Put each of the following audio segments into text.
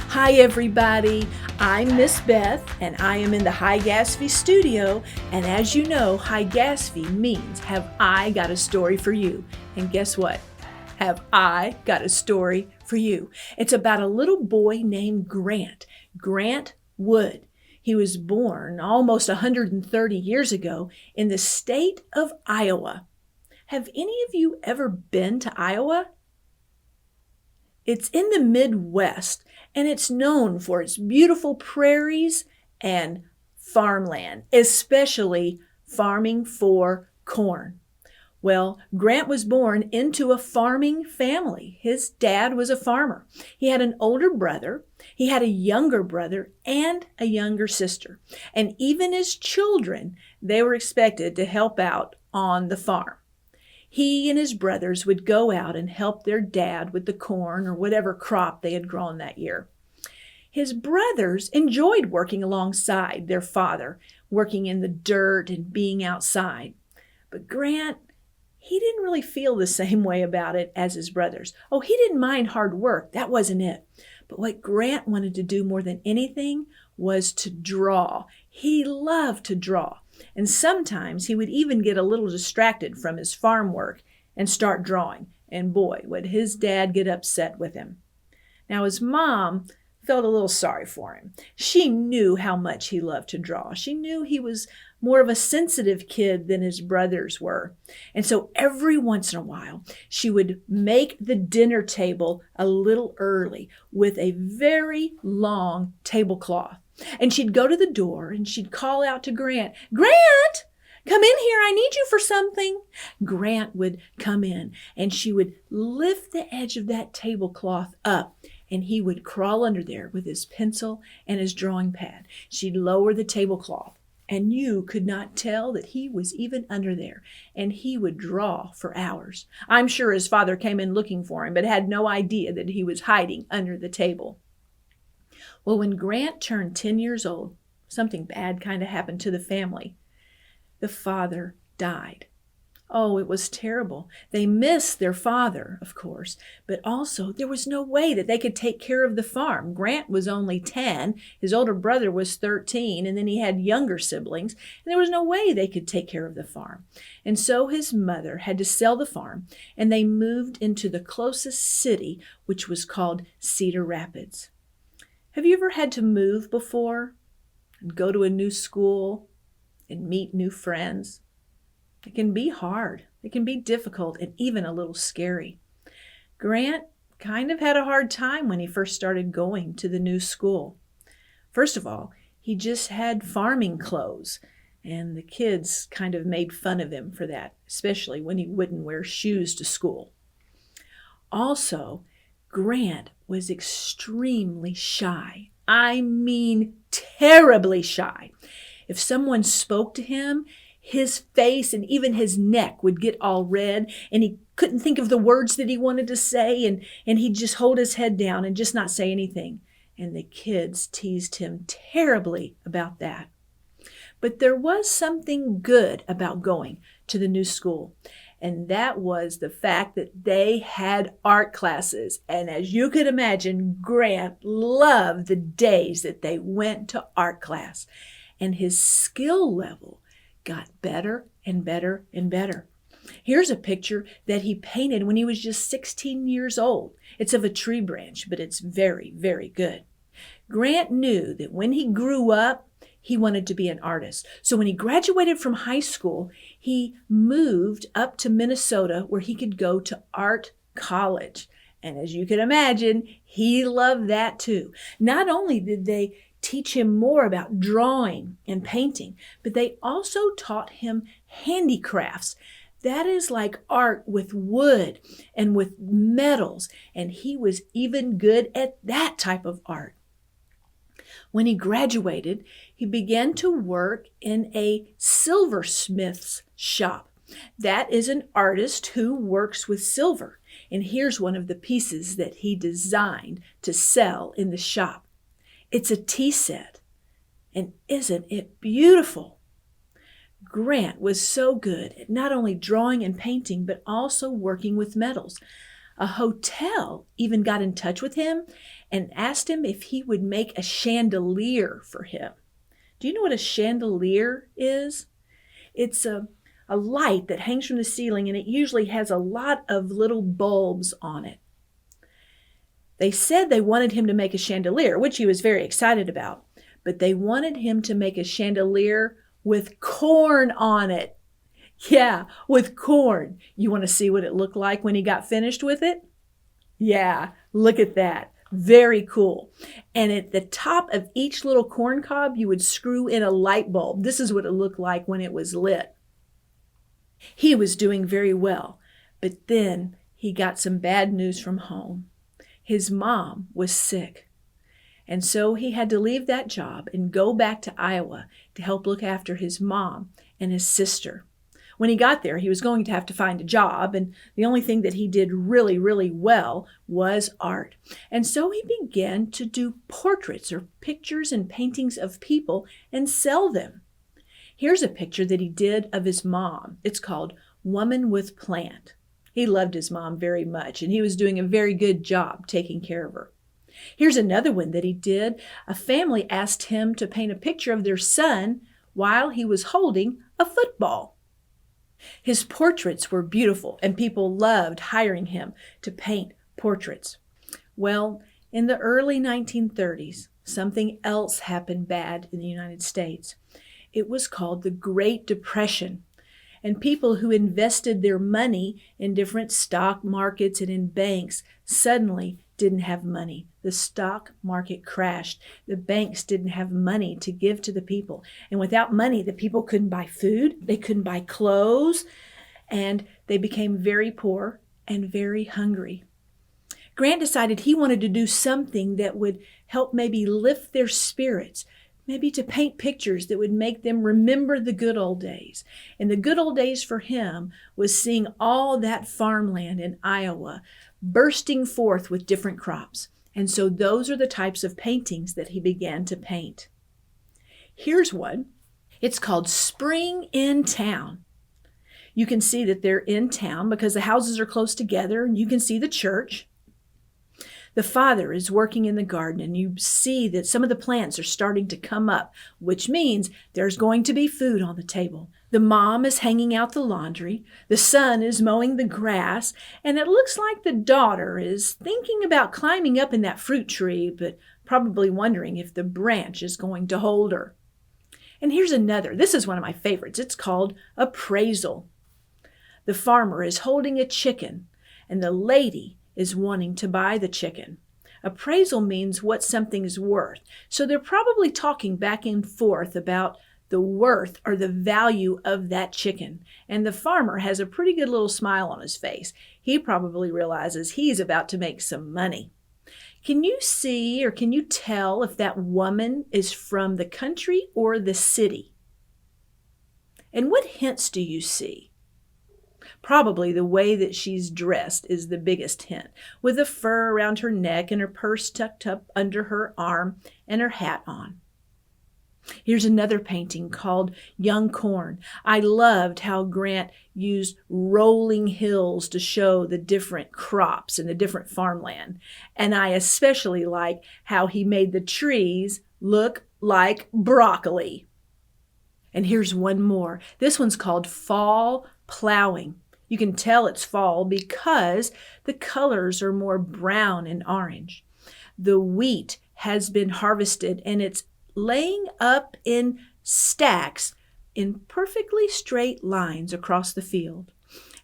Hi everybody, I'm Miss Beth and I am in the High Gatsby studio, and as you know, High Gatsby means have I got a story for you. And guess what? Have I got a story for you. It's about a little boy named Grant Wood. He was born almost 130 years ago in the state of Iowa. Have any of you ever been to Iowa? It's in the Midwest, and it's known for its beautiful prairies and farmland, especially farming for corn. Well, Grant was born into a farming family. His dad was a farmer. He had an older brother, he had a younger brother, and a younger sister. And even as children, they were expected to help out on the farm. He and his brothers would go out and help their dad with the corn or whatever crop they had grown that year. His brothers enjoyed working alongside their father, working in the dirt and being outside. But Grant, he didn't really feel the same way about it as his brothers. Oh, he didn't mind hard work. That wasn't it. But what Grant wanted to do more than anything was to draw. He loved to draw. And sometimes he would even get a little distracted from his farm work and start drawing. And boy, would his dad get upset with him. Now his mom felt a little sorry for him. She knew how much he loved to draw. She knew he was more of a sensitive kid than his brothers were. And so every once in a while, she would make the dinner table a little early with a very long tablecloth. And she'd go to the door and she'd call out to Grant, "Grant, come in here. I need you for something." Grant would come in and she would lift the edge of that tablecloth up and he would crawl under there with his pencil and his drawing pad. She'd lower the tablecloth and you could not tell that he was even under there, and he would draw for hours. I'm sure his father came in looking for him but had no idea that he was hiding under the table. Well, when Grant turned 10 years old, something bad kind of happened to the family. The father died. Oh, it was terrible. They missed their father, of course, but also there was no way that they could take care of the farm. Grant was only 10, his older brother was 13, and then he had younger siblings, and there was no way they could take care of the farm. And so his mother had to sell the farm, and they moved into the closest city, which was called Cedar Rapids. Have you ever had to move before and go to a new school and meet new friends? It can be hard. It can be difficult and even a little scary. Grant kind of had a hard time when he first started going to the new school. First of all, he just had farming clothes, and the kids kind of made fun of him for that, especially when he wouldn't wear shoes to school. Also, Grant was extremely shy. I mean, terribly shy. If someone spoke to him, his face and even his neck would get all red, and he couldn't think of the words that he wanted to say, and he'd just hold his head down and just not say anything. And the kids teased him terribly about that. But there was something good about going to the new school. And that was the fact that they had art classes. And as you could imagine, Grant loved the days that they went to art class. And his skill level got better and better and better. Here's a picture that he painted when he was just 16 years old. It's of a tree branch, but it's very, very good. Grant knew that when he grew up, he wanted to be an artist. So when he graduated from high school, he moved up to Minnesota where he could go to art college. And as you can imagine, he loved that too. Not only did they teach him more about drawing and painting, but they also taught him handicrafts. That is like art with wood and with metals. And he was even good at that type of art. When he graduated, he began to work in a silversmith's shop. That is an artist who works with silver. And here's one of the pieces that he designed to sell in the shop. It's a tea set. And isn't it beautiful? Grant was so good at not only drawing and painting, but also working with metals. A hotel even got in touch with him and asked him if he would make a chandelier for him. Do you know what a chandelier is? It's a light that hangs from the ceiling, and it usually has a lot of little bulbs on it. They said they wanted him to make a chandelier, which he was very excited about, but they wanted him to make a chandelier with corn on it. Yeah, with corn. You want to see what it looked like when he got finished with it? Yeah, look at that. Very cool. And at the top of each little corn cob, you would screw in a light bulb. This is what it looked like when it was lit. He was doing very well, but then he got some bad news from home. His mom was sick, and so he had to leave that job and go back to Iowa to help look after his mom and his sister. When he got there, he was going to have to find a job, and the only thing that he did really, really well was art. And so he began to do portraits or pictures and paintings of people and sell them. Here's a picture that he did of his mom. It's called Woman with Plant. He loved his mom very much, and he was doing a very good job taking care of her. Here's another one that he did. A family asked him to paint a picture of their son while he was holding a football. His portraits were beautiful, and people loved hiring him to paint portraits. Well, in the early 1930s, something else happened bad in the United States. It was called the Great Depression, and people who invested their money in different stock markets and in banks suddenly didn't have money. The stock market crashed. The banks didn't have money to give to the people. And without money, the people couldn't buy food, they couldn't buy clothes, and they became very poor and very hungry. Grant decided he wanted to do something that would help maybe lift their spirits, maybe to paint pictures that would make them remember the good old days. And the good old days for him was seeing all that farmland in Iowa bursting forth with different crops. And so those are the types of paintings that he began to paint. Here's one. It's called Spring in Town. You can see that they're in town because the houses are close together, and you can see the church. The father is working in the garden, and you see that some of the plants are starting to come up, which means there's going to be food on the table. The mom is hanging out the laundry. The son is mowing the grass, and it looks like the daughter is thinking about climbing up in that fruit tree, but probably wondering if the branch is going to hold her. And here's another. This is one of my favorites. It's called Appraisal. The farmer is holding a chicken, and the lady is wanting to buy the chicken. Appraisal means what something's worth. So they're probably talking back and forth about the worth or the value of that chicken. And the farmer has a pretty good little smile on his face. He probably realizes he's about to make some money. Can you see or can you tell if that woman is from the country or the city? And what hints do you see? Probably the way that she's dressed is the biggest hint, with the fur around her neck and her purse tucked up under her arm and her hat on. Here's another painting called Young Corn. I loved how Grant used rolling hills to show the different crops and the different farmland. And I especially like how he made the trees look like broccoli. And here's one more. This one's called Fall Plowing. You can tell it's fall because the colors are more brown and orange. The wheat has been harvested and it's laying up in stacks in perfectly straight lines across the field.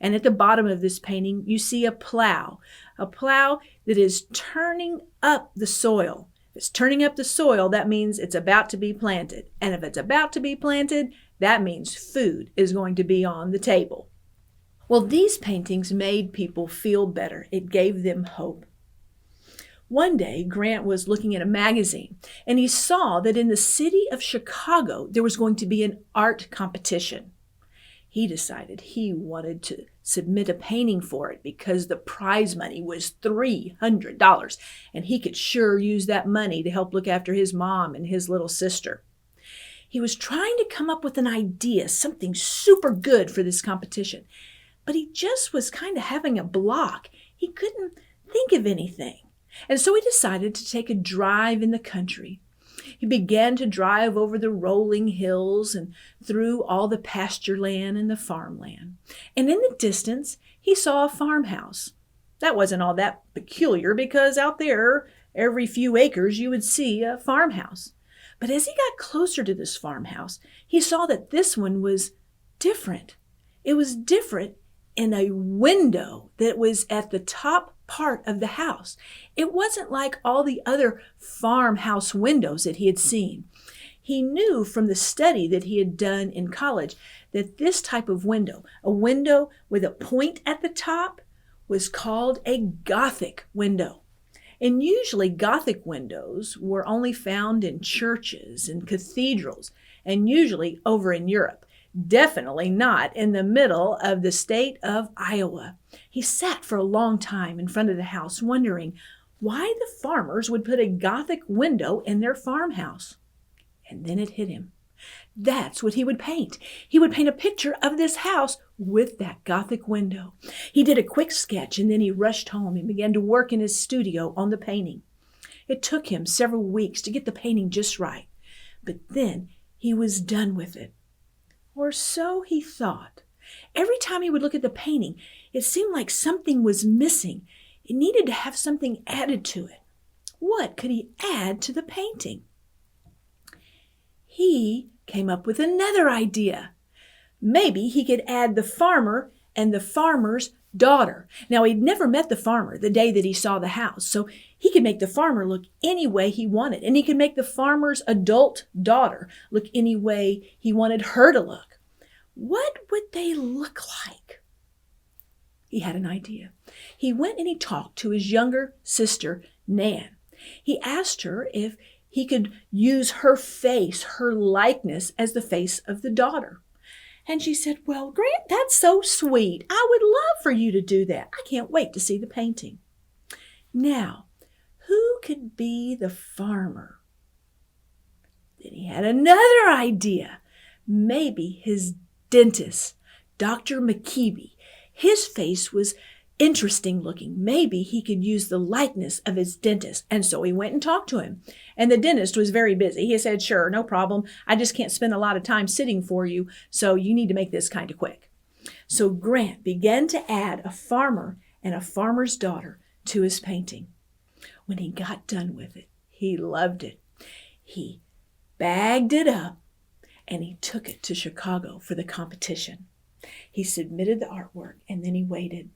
And at the bottom of this painting, you see a plow that is turning up the soil. If it's turning up the soil, that means it's about to be planted. And if it's about to be planted, that means food is going to be on the table. Well, these paintings made people feel better. It gave them hope. One day, Grant was looking at a magazine, and he saw that in the city of Chicago, there was going to be an art competition. He decided he wanted to submit a painting for it because the prize money was $300, and he could sure use that money to help look after his mom and his little sister. He was trying to come up with an idea, something super good for this competition, but he just was kind of having a block. He couldn't think of anything. And so he decided to take a drive in the country. He began to drive over the rolling hills and through all the pasture land and the farmland. And in the distance, he saw a farmhouse. That wasn't all that peculiar because out there, every few acres, you would see a farmhouse. But as he got closer to this farmhouse, he saw that this one was different. It was different in a window that was at the top part of the house. It wasn't like all the other farmhouse windows that he had seen. He knew from the study that he had done in college that this type of window, a window with a point at the top, was called a Gothic window. And usually Gothic windows were only found in churches and cathedrals, and usually over in Europe. Definitely not in the middle of the state of Iowa. He sat for a long time in front of the house wondering why the farmers would put a Gothic window in their farmhouse. And then it hit him. That's what he would paint. He would paint a picture of this house with that Gothic window. He did a quick sketch and then he rushed home and began to work in his studio on the painting. It took him several weeks to get the painting just right, but then he was done with it. Or so he thought. Every time he would look at the painting, it seemed like something was missing. It needed to have something added to it. What could he add to the painting? He came up with another idea. Maybe he could add the farmer and the farmer's daughter. Now, he'd never met the farmer the day that he saw the house, so he could make the farmer look any way he wanted, and he could make the farmer's adult daughter look any way he wanted her to look. What would they look like? He had an idea. He went and he talked to his younger sister, Nan. He asked her if he could use her face, her likeness, as the face of the daughter. And she said, "Well, Grant, that's so sweet. I would love for you to do that. I can't wait to see the painting." Now, who could be the farmer? Then he had another idea. Maybe his dentist, Dr. McKeeby. His face was interesting looking. Maybe he could use the likeness of his dentist. And so he went and talked to him. And the dentist was very busy. He said, "Sure, no problem. I just can't spend a lot of time sitting for you, so you need to make this kind of quick." So Grant began to add a farmer and a farmer's daughter to his painting. When he got done with it, he loved it. He bagged it up and he took it to Chicago for the competition. He submitted the artwork and then he waited.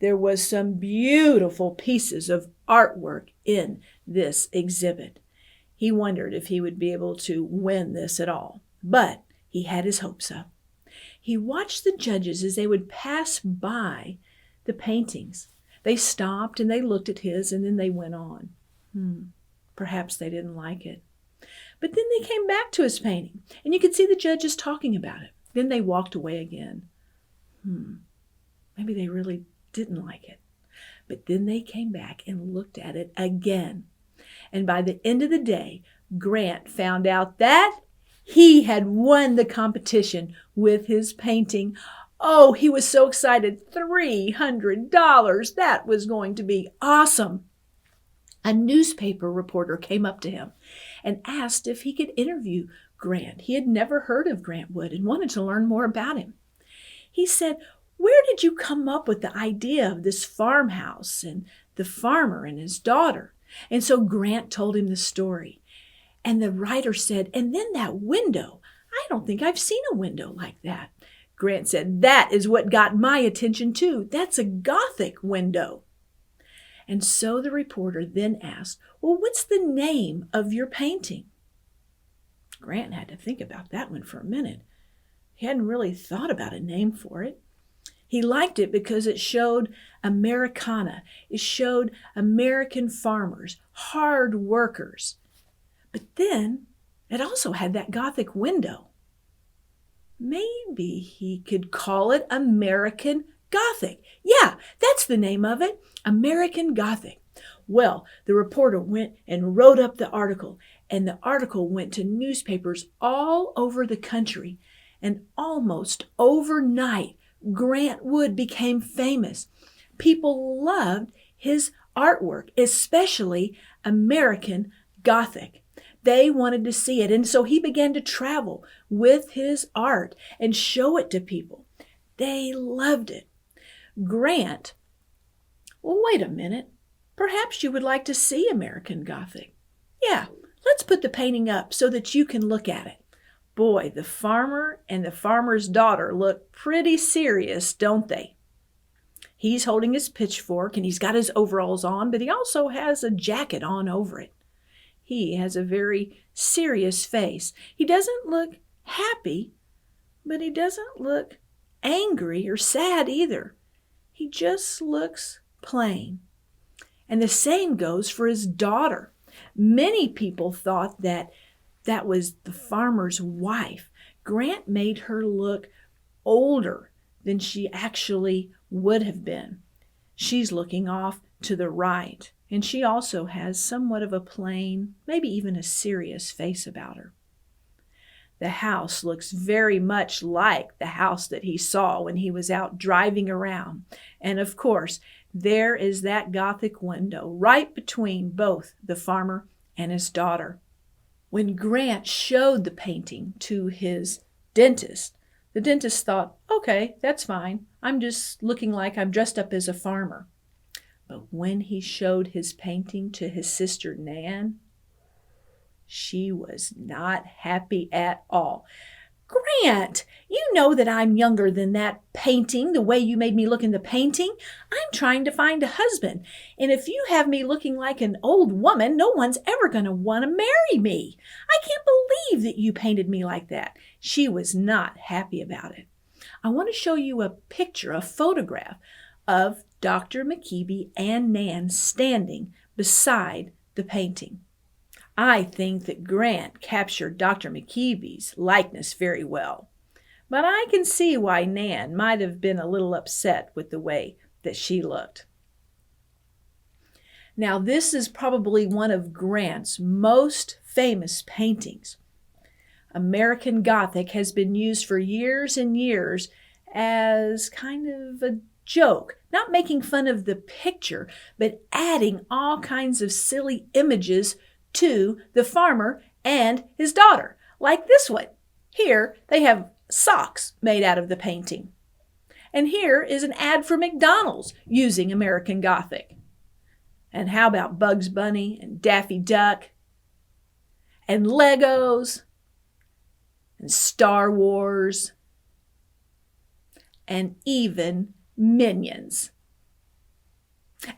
There was some beautiful pieces of artwork in this exhibit. He wondered if he would be able to win this at all, but he had his hopes up. He watched the judges as they would pass by the paintings. They stopped and they looked at his and then they went on. Perhaps they didn't like it. But then they came back to his painting and you could see the judges talking about it. Then they walked away again. Maybe they really didn't like it. But then they came back and looked at it again. And by the end of the day, Grant found out that he had won the competition with his painting. Oh, he was so excited. $300. That was going to be awesome. A newspaper reporter came up to him and asked if he could interview Grant. He had never heard of Grant Wood and wanted to learn more about him. He said, "Where did you come up with the idea of this farmhouse and the farmer and his daughter?" And so Grant told him the story. And the writer said, "And then that window. I don't think I've seen a window like that." Grant said, "That is what got my attention too. That's a Gothic window." And so the reporter then asked, "Well, what's the name of your painting?" Grant had to think about that one for a minute. He hadn't really thought about a name for it. He liked it because it showed Americana. It showed American farmers, hard workers. But then it also had that Gothic window. Maybe he could call it American Gothic. Yeah, that's the name of it, American Gothic. Well, the reporter went and wrote up the article, and the article went to newspapers all over the country. And almost overnight, Grant Wood became famous. People loved his artwork, especially American Gothic. They wanted to see it, and so he began to travel with his art and show it to people. They loved it. Grant, well, wait a minute. Perhaps you would like to see American Gothic. Yeah, let's put the painting up so that you can look at it. Boy, the farmer and the farmer's daughter look pretty serious, don't they? He's holding his pitchfork and he's got his overalls on, but he also has a jacket on over it. He has a very serious face. He doesn't look happy, but he doesn't look angry or sad either. He just looks plain. And the same goes for his daughter. Many people thought that that was the farmer's wife. Grant made her look older than she actually would have been. She's looking off to the right, and she also has somewhat of a plain, maybe even a serious face about her. The house looks very much like the house that he saw when he was out driving around. And of course, there is that Gothic window right between both the farmer and his daughter. When Grant showed the painting to his dentist, the dentist thought, okay, that's fine. I'm just looking like I'm dressed up as a farmer. But when he showed his painting to his sister Nan, she was not happy at all. Grant, you know that I'm younger than that painting, the way you made me look in the painting. I'm trying to find a husband, and if you have me looking like an old woman, no one's ever going to want to marry me. I can't believe that you painted me like that. She was not happy about it. I want to show you a picture, a photograph of Dr. McKeeby and Nan standing beside the painting. I think that Grant captured Dr. McKeeby's likeness very well, but I can see why Nan might have been a little upset with the way that she looked. Now, this is probably one of Grant's most famous paintings. American Gothic has been used for years and years as kind of a joke, not making fun of the picture, but adding all kinds of silly images to the farmer and his daughter, like this one. Here they have socks made out of the painting. And here is an ad for McDonald's using American Gothic. And how about Bugs Bunny and Daffy Duck and Legos and Star Wars and even Minions?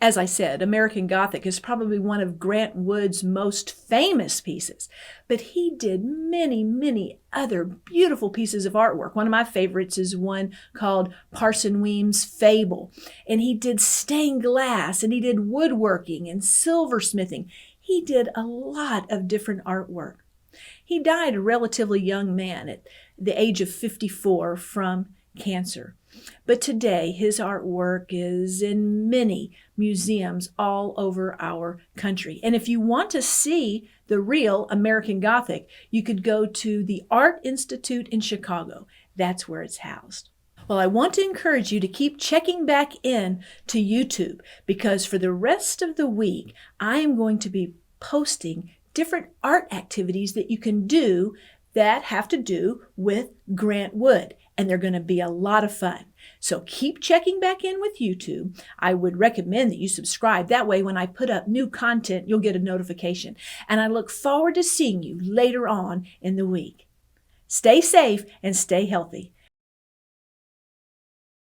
As I said, American Gothic is probably one of Grant Wood's most famous pieces, but he did many, many other beautiful pieces of artwork. One of my favorites is one called Parson Weems' Fable, and he did stained glass, and he did woodworking and silversmithing. He did a lot of different artwork. He died a relatively young man at the age of 54 from cancer. But today, his artwork is in many museums all over our country. And if you want to see the real American Gothic, you could go to the Art Institute in Chicago. That's where it's housed. Well, I want to encourage you to keep checking back in to YouTube, because for the rest of the week, I am going to be posting different art activities that you can do that have to do with Grant Wood. And they're going to be a lot of fun. So keep checking back in with YouTube. I would recommend that you subscribe. That way, when I put up new content, you'll get a notification. And I look forward to seeing you later on in the week. Stay safe and stay healthy.